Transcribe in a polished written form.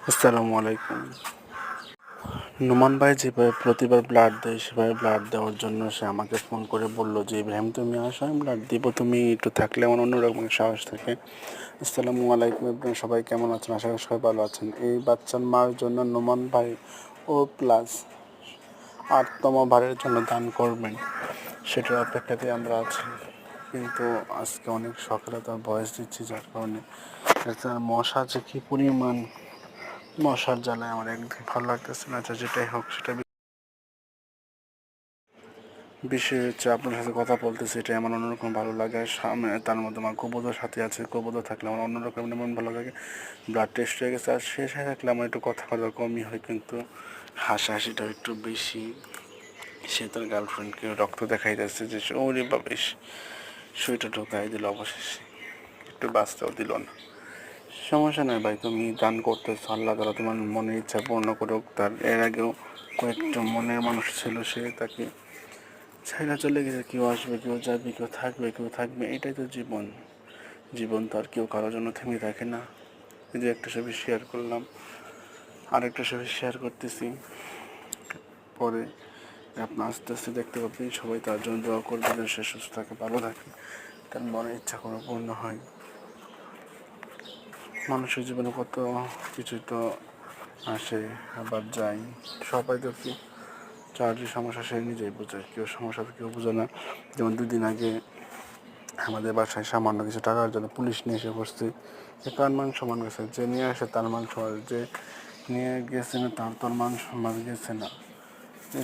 আসসালামু আলাইকুম। নোমান ভাই যেভাবে প্রতিবার ব্লাড দেয়, সেভাবে ব্লাড দেওয়ার জন্য সে আমাকে ফোন করে বলল যে, ইব্রাহিম তুমি আসো, আমি ব্লাড দিব, তুমি একটু থাকলে আমার অন্যরকম সাহস থাকে। আসসালামু আলাইকুম ইব্রাহিম, সবাই কেমন আছেন? আশা করি সবাই ভালো আছেন। এই বাচ্চার মার জন্য নোমান ভাই প্লাস 8তম বারের জন্য দান করবেন, সেটার অপেক্ষাতে আমরা আছি। কিন্তু আজকে অনেক সকালে তার বয়স দিচ্ছি, যার কারণে মশা যে কী পরিমাণ, মশার জ্বালায় আমার একদম ভালো লাগতেছে না। আচ্ছা, যেটাই হোক, সেটা বিষয় হচ্ছে আপনার সাথে কথা বলতেছি, এটা আমার অন্যরকম ভালো লাগে। সামনে তার মধ্যে আমার কবুতর সাথে আছে, কবুতর থাকলে আমার অন্যরকম এমন ভালো লাগে। ব্লাড টেস্ট হয়ে গেছে, আর শেষ হয়ে থাকলে আমার একটু কথা বলা কমই হয়, কিন্তু হাসাহাসিটাও একটু বেশি। সে তার গার্লফ্রেন্ডকে রক্ত দেখাই যাচ্ছে যে ওরে বাবেশ, সুইটা ঢোকাই দিল, অবশেষে একটু বাঁচতেও দিল না। সমস্যা নয় ভাই, তুমি দান করতেছো, আল্লাহ তাআলা তোমার মনের ইচ্ছা পূর্ণ করুক। তার এর আগেও কয়েকটা মনের মানুষ ছিল, সে তাকে ছাইড়া চলে গেছে। কেউ আসবে, কেউ যাবে, কেউ থাকবে, এটাই তো জীবন। জীবন তো আর কেউ কারোর জন্য থেমে থাকে না। এই যে একটা ছবি শেয়ার করলাম, আরেকটা ছবি শেয়ার করতেছি, পরে আপনি আস্তে আস্তে দেখতে পাবেন। সবাই তার জন্য দোয়া করবে যেন সে সুস্থ থাকে, ভালো থাকে, তার মনের ইচ্ছা কোনো পূর্ণ হয়। মানুষের জীবনে কত কিছু তো আসে আবার যায়, সবাই তো কি যার যে সমস্যা সে নিজেই বোঝে, কেউ সমস্যা তো কেউ বোঝে না। যেমন 2 দিন আগে আমাদের বাসায় সামান্য কিছু টাকার জন্য পুলিশ নিয়ে এসে বসছে। তার মান সম্মান গেছে, যে নিয়ে আসে তার মান সম্মান, যে নিয়ে গেছে না তার মান সম্মান গেছে না।